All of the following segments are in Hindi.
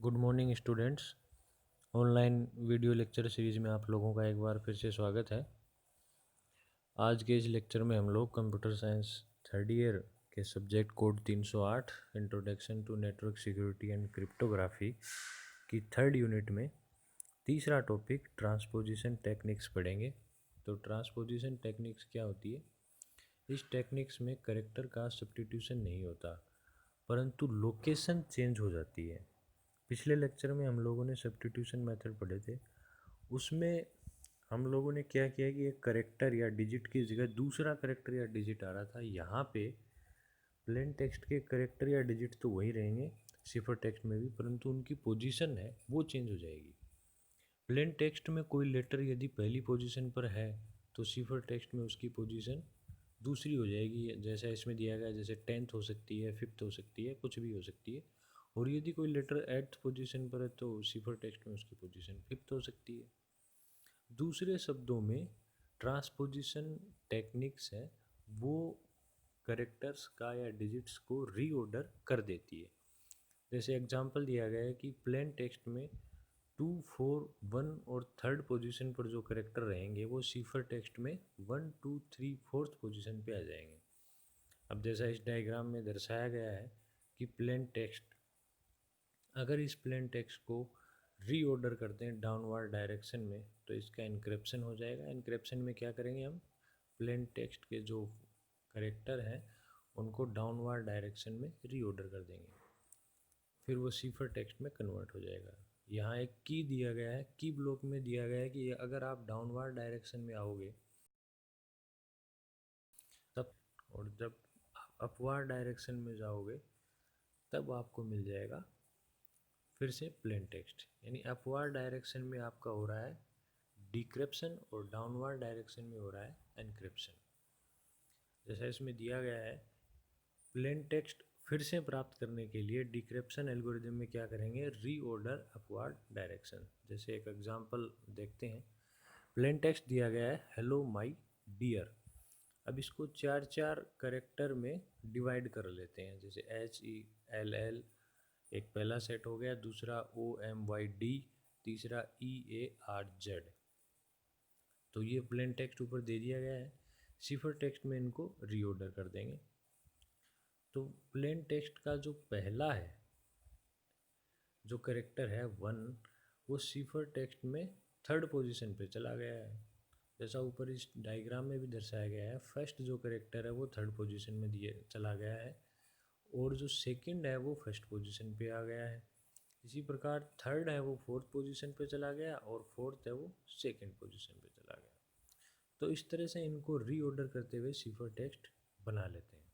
Good morning students. Online video lecture series में आप लोगों का एक बार फिर से स्वागत है। आज के इस लेक्चर में हम लोग कंप्यूटर साइंस थर्ड ईयर के subject code 308 introduction to network security and cryptography की थर्ड यूनिट में तीसरा टॉपिक ट्रांसपोजिशन टेक्निक्स पढ़ेंगे। तो ट्रांसपोजिशन टेक्निक्स क्या होती है? इस टेक्निक्स में करेक्टर का सब्स्टिट्यूशन नहीं होता, परंतु लोकेशन चेंज हो जाती है। पिछले लेक्चर में हम लोगों ने सब्स्टिट्यूशन मेथड पढ़े थे। उसमें हम लोगों ने क्या किया कि एक करेक्टर या डिजिट की जगह दूसरा करेक्टर या डिजिट आ रहा था। यहाँ पे प्लेन टेक्स्ट के करेक्टर या डिजिट तो वही रहेंगे सिफर टेक्स्ट में भी, परंतु उनकी पोजीशन है वो चेंज हो जाएगी। प्लेन टेक्स्ट में कोई लेटर यदि पहली पोजीशन पर है तो सिफर टेक्स्ट में उसकी पोजीशन दूसरी हो जाएगी। जैसा इसमें दिया गया, जैसे 10th हो सकती है, 5th हो सकती है, कुछ भी हो सकती है। और यदि कोई लेटर 8th पोजीशन पर है तो सिफर टेक्स्ट में उसकी पोजीशन 5th हो सकती है। दूसरे शब्दों में ट्रांसपोजिशन टेक्निक्स है वो करेक्टर्स का या डिजिट्स को रीऑर्डर कर देती है। जैसे एग्जांपल दिया गया है कि प्लेन टेक्स्ट में 2, 4, 1 और थर्ड पोजीशन पर जो करेक्टर रहेंगे वो सिफर टेक्स्ट में 1, 2, 3, फोर्थ पोजीशन पे आ जाएंगे। अब जैसा इस डायग्राम में दर्शाया गया है कि प्लेन टेक्स्ट, अगर इस प्लेन टेक्स्ट को रीऑर्डर करते हैं डाउनवर्ड डायरेक्शन में तो इसका इनक्रिप्शन हो जाएगा। इनक्रिप्शन में क्या करेंगे हम? प्लेन टेक्स्ट के जो करेक्टर हैं उनको डाउनवर्ड डायरेक्शन में रीऑर्डर कर देंगे, फिर वो सिफर टेक्स्ट में कन्वर्ट हो जाएगा। यहाँ एक की दिया गया है, की ब्लॉक में दिया गया है कि अगर आप डाउनवर्ड डायरेक्शन में आओगे तब, और जब अपवर्ड डायरेक्शन में जाओगे तब आपको मिल जाएगा फिर से प्लेन टेक्स्ट। यानी अपवर्ड डायरेक्शन में आपका हो रहा है डिक्रिप्शन और डाउनवर्ड डायरेक्शन में हो रहा है एनक्रिप्शन। जैसा इसमें दिया गया है, प्लेन टेक्स्ट फिर से प्राप्त करने के लिए डिक्रिप्शन एल्गोरिदम में क्या करेंगे? Reorder upward direction. जैसे एक एग्जांपल देखते हैं। प्लेन टेक्स्ट दिया गया है हेलो माय डियर। अब इसको चार चार करेक्टर में डिवाइड कर लेते हैं। जैसे HELL एक पहला सेट हो गया, दूसरा OMYD, तीसरा EARZ। तो ये प्लेन टेक्स्ट ऊपर दे दिया गया है। सिफर टेक्स्ट में इनको रीऑर्डर कर देंगे। तो प्लेन टेक्स्ट का जो पहला है, जो करेक्टर है 1, वो सिफर टेक्स्ट में थर्ड पोजीशन पे चला गया है। जैसा ऊपर इस डायग्राम में भी दर्शाया गया है, फर्स्ट जो करेक्टर है वो थर्ड पोजीशन में दिए चला गया है और जो सेकंड है वो फर्स्ट पोजीशन पे आ गया है। इसी प्रकार थर्ड है वो फोर्थ पोजीशन पे चला गया और फोर्थ है वो सेकंड पोजीशन पे चला गया। तो इस तरह से इनको रीऑर्डर करते हुए सिफर टेक्स्ट बना लेते हैं।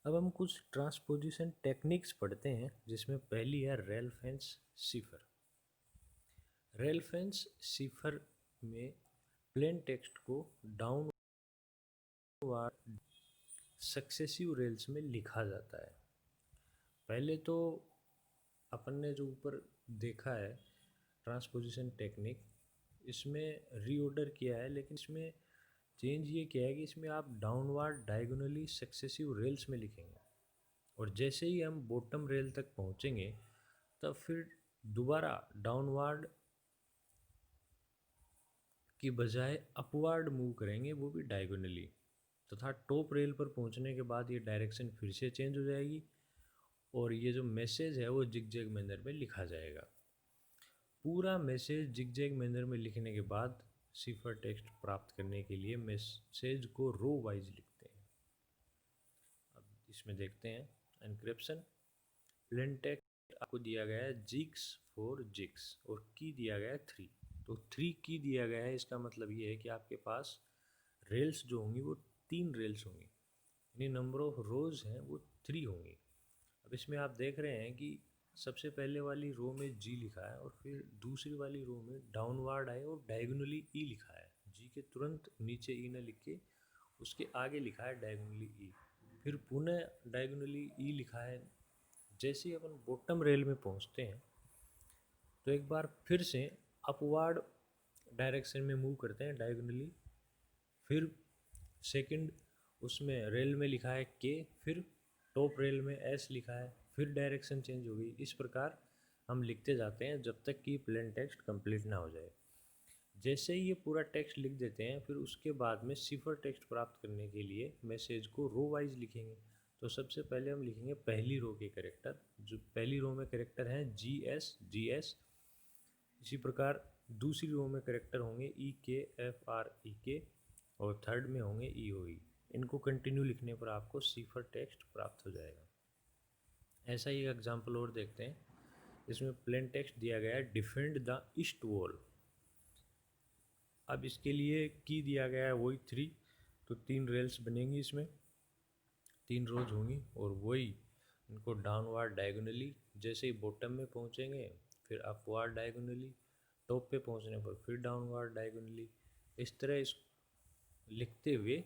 अब हम कुछ ट्रांसपोजिशन टेक्निक्स पढ़ते हैं, जिसमें पहली है रेलफेंस सिफर। रेलफेंस सिफर में प्लेन टेक्स्ट को डाउनवर्ड सक्सेसिव रेल्स में लिखा जाता है। पहले तो अपन ने जो ऊपर देखा है ट्रांसपोजिशन टेक्निक, इसमें रीऑर्डर किया है, लेकिन इसमें चेंज ये किया है कि इसमें आप डाउनवर्ड डायगोनली सक्सेसिव रेल्स में लिखेंगे और जैसे ही हम बॉटम रेल तक पहुंचेंगे तब फिर दोबारा डाउनवर्ड की बजाय अपवर्ड मूव करेंगे, वो भी डायगोनली, तथा टॉप रेल पर पहुंचने के बाद ये डायरेक्शन फिर से चेंज हो जाएगी और ये जो मैसेज है वो जिगजैग मैनर में लिखा जाएगा। पूरा मैसेज जिगजैग मैनर में लिखने के बाद सिफर टेक्स्ट प्राप्त करने के लिए मैसेज को रो वाइज लिखते हैं। अब इसमें देखते हैं एनक्रिप्शन। प्लेन टेक्स्ट आपको दिया गया है जिग्स 4 जिग्स और की दिया गया है 3। तो 3 की दिया गया है, इसका मतलब ये है कि आपके पास रेल्स जो होंगी वो 3 रेल्स होंगी, यानी नंबर ऑफ रोज हैं वो 3 होंगी। अब इसमें आप देख रहे हैं कि सबसे पहले वाली रो में जी लिखा है और फिर दूसरी वाली रो में डाउनवर्ड है और डायगोनली ई लिखा है। जी के तुरंत नीचे ई न लिख के उसके आगे लिखा है डायगोनली ई, फिर पुनः डायगोनली ई लिखा है। जैसे ही अपन बॉटम रेल में पहुंचते हैं तो एक बार फिर से अपवर्ड डायरेक्शन में मूव करते हैं डायगोनली, फिर सेकंड उसमें रेल में लिखा है के, फिर टॉप रेल में एस लिखा है, फिर डायरेक्शन चेंज हो गई। इस प्रकार हम लिखते जाते हैं जब तक कि प्लेन टेक्स्ट कंप्लीट ना हो जाए। जैसे ही ये पूरा टेक्स्ट लिख देते हैं, फिर उसके बाद में सिफर टेक्स्ट प्राप्त करने के लिए मैसेज को रो वाइज लिखेंगे। तो सबसे पहले हम लिखेंगे पहली रो के कैरेक्टर, जो पहली रो में कैरेक्टर हैं GS। इसी प्रकार दूसरी रो में कैरेक्टर होंगे EKFREK और थर्ड में होंगे EOE। इनको कंटिन्यू लिखने पर आपको सिफर टेक्स्ट प्राप्त हो जाएगा। ऐसा ही एक एग्जाम्पल और देखते हैं। इसमें प्लेन टेक्स्ट दिया गया है डिफेंड द ईस्ट वॉल। अब इसके लिए की दिया गया है वही 3, तो 3 रेल्स बनेंगी, इसमें 3 रोज होंगी और वही इनको डाउनवार्ड डायगोनली, जैसे ही बॉटम में पहुंचेंगे फिर अपवार्ड डायगोनली, टॉप पे पहुंचने पर फिर डाउनवार्ड डायगोनली, इस तरह इस लिखते हुए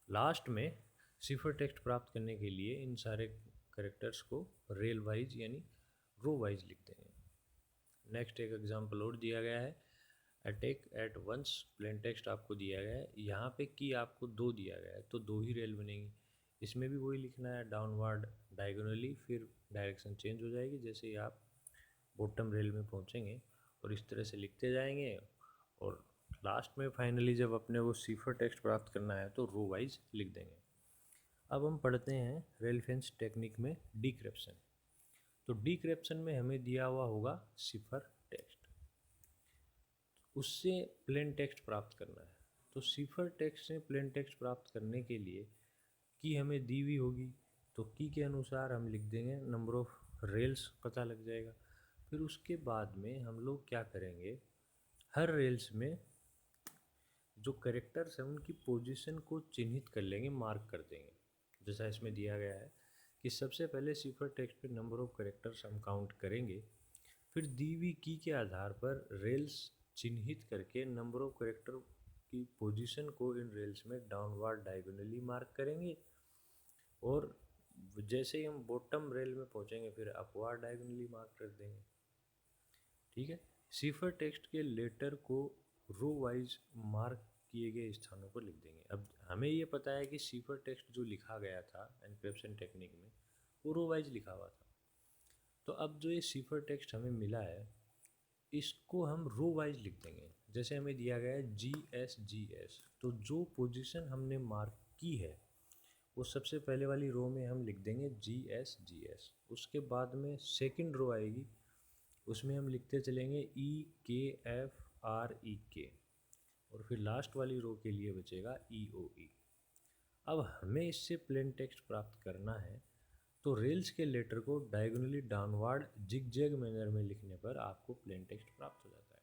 लास्ट में सिफर टेक्स्ट प्राप्त करने के लिए इन सारे करेक्टर्स को रेल वाइज यानी रो वाइज लिखते हैं। नेक्स्ट एक एग्जांपल और दिया गया है, attack at once. Plain text आपको दिया गया है, यहाँ पे की आपको 2 दिया गया है, तो 2 ही रेल बनेंगी। इसमें भी वही लिखना है डाउनवार्ड डायगोनली, फिर डायरेक्शन चेंज हो जाएगी जैसे ही आप बॉटम रेल में पहुँचेंगे, और इस तरह से लिखते जाएंगे और लास्ट में फाइनली जब अपने वो सिफर टेक्स्ट प्राप्त करना है तो रो वाइज लिख देंगे। अब हम पढ़ते हैं रेलेवेंस टेक्निक में डिक्रिप्शन। तो डिक्रिप्शन में हमें दिया हुआ होगा सिफर टेक्स्ट, उससे प्लेन टेक्स्ट प्राप्त करना है। तो सिफर टेक्स्ट से प्लेन टेक्स्ट प्राप्त करने के लिए की हमें दी हुई होगी, तो की के अनुसार हम लिख देंगे, नंबर ऑफ रेल्स पता लग जाएगा। फिर उसके बाद में हम लोग क्या करेंगे, हर रेल्स में जो करेक्टर्स हैं उनकी पोजीशन को चिन्हित कर लेंगे, मार्क कर देंगे। जैसा इसमें दिया गया है कि सबसे पहले सिफर टेक्स्ट पे नंबर ऑफ करेक्टर्स हम काउंट करेंगे, फिर दी हुई की के आधार पर रेल्स चिन्हित करके नंबर ऑफ करेक्टर की पोजीशन को इन रेल्स में डाउनवार्ड डायगोनली मार्क करेंगे, और जैसे ही हम बॉटम रेल में पहुंचेंगे फिर अपवार्ड डायगोनली मार्क कर देंगे। ठीक है, सिफर टेक्स्ट के लेटर को रो वाइज मार्क किए गए स्थानों पर लिख देंगे। अब हमें ये पता है कि सिफर टेक्स्ट जो लिखा गया था एन्क्रिप्शन टेक्निक में वो रो वाइज लिखा हुआ था। तो अब जो ये सिफर टेक्स्ट हमें मिला है इसको हम रो वाइज लिख देंगे। जैसे हमें दिया गया है GS, तो जो पोजीशन हमने मार्क की है वो सबसे पहले वाली रो में हम लिख देंगे GS। उसके बाद में सेकंड रो आएगी, उसमें हम लिखते चलेंगे EKFREK, और फिर लास्ट वाली रो के लिए बचेगा EOE। अब हमें इससे प्लेन टेक्स्ट प्राप्त करना है, तो रेल्स के लेटर को डायगोनली डाउनवार्ड जिगजैग मैनर में लिखने पर आपको प्लेन टेक्स्ट प्राप्त हो जाता है।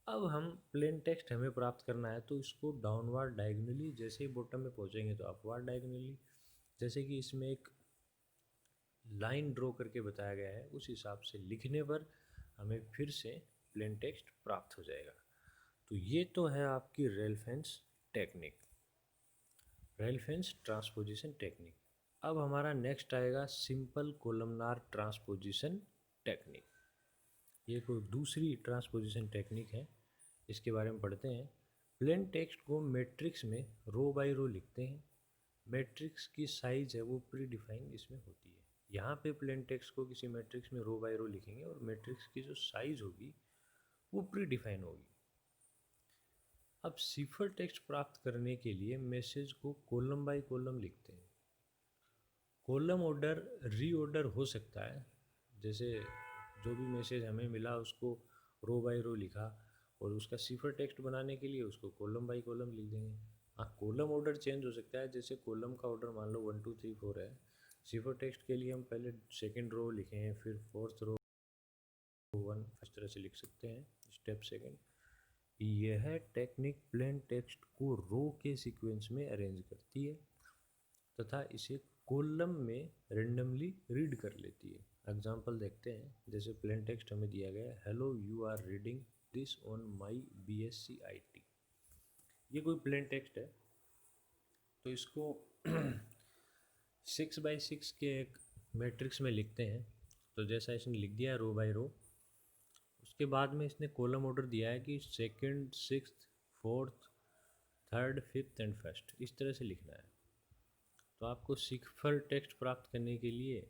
अब हम प्लेन टेक्स्ट हमें प्राप्त करना है तो इसको डाउनवार्ड डायगोनली, जैसे ही बॉटम में पहुंचेंगे तो अपवार्ड डायगोनली, जैसे कि इसमें एक लाइन ड्रॉ करके बताया गया है उस हिसाब से लिखने पर हमें फिर से प्लेन टेक्स्ट प्राप्त हो जाएगा। तो ये तो है आपकी relevance technique, relevance transposition technique. अब हमारा नेक्स्ट आएगा सिंपल कोलमनार ट्रांसपोजिशन टेक्निक। ये कोई दूसरी ट्रांसपोजिशन टेक्निक है, इसके बारे में पढ़ते हैं। प्लेन टेक्स्ट को मैट्रिक्स में रो बाय रो लिखते हैं। मैट्रिक्स की साइज है वो प्री डिफाइन इसमें होती है। यहाँ पे प्लेन टेक्स्ट को किसी मैट्रिक्स में रो बाय रो लिखेंगे और मैट्रिक्स की जो साइज होगी वो प्री डिफाइन होगी। अब सिफर टेक्स्ट प्राप्त करने के लिए मैसेज को कॉलम बाय कॉलम लिखते हैं। कॉलम ऑर्डर रीऑर्डर हो सकता है, जैसे जो भी मैसेज हमें मिला उसको रो बाय रो लिखा और उसका सिफर टेक्स्ट बनाने के लिए उसको कॉलम बाय कॉलम लिख देंगे। हाँ, कॉलम ऑर्डर चेंज हो सकता है, जैसे कॉलम का ऑर्डर मान लो 1 2 3 4 है, सिफर टेक्स्ट के लिए हम पहले सेकेंड रो लिखें फिर फोर्थ रो 1, इस तरह से लिख सकते हैं स्टेप सेकेंड। यह टेक्निक प्लेन टेक्स्ट को रो के सीक्वेंस में अरेंज करती है तथा इसे कॉलम में रेंडमली रीड कर लेती है। एग्जाम्पल देखते हैं, जैसे प्लेन टेक्स्ट हमें दिया गया है, hello you are reading this on my BSc IT। ये कोई प्लेन टेक्स्ट है, तो इसको 6x6 के एक मैट्रिक्स में लिखते हैं। तो जैसा इसने लिख दिया रो बाय रो, उसके बाद में इसने कॉलम ऑर्डर दिया है कि second, sixth, fourth, third, fifth and first, इस तरह से लिखना है। तो आपको सिफर टेक्स्ट प्राप्त करने के लिए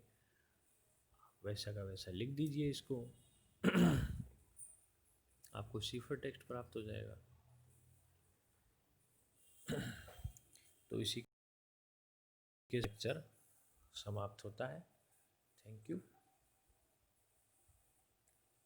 वैसा का वैसा लिख दीजिए इसको। आपको सिफर टेक्स्ट प्राप्त हो जाएगा। तो इसी के लेक्चर समाप्त होता है। Thank you.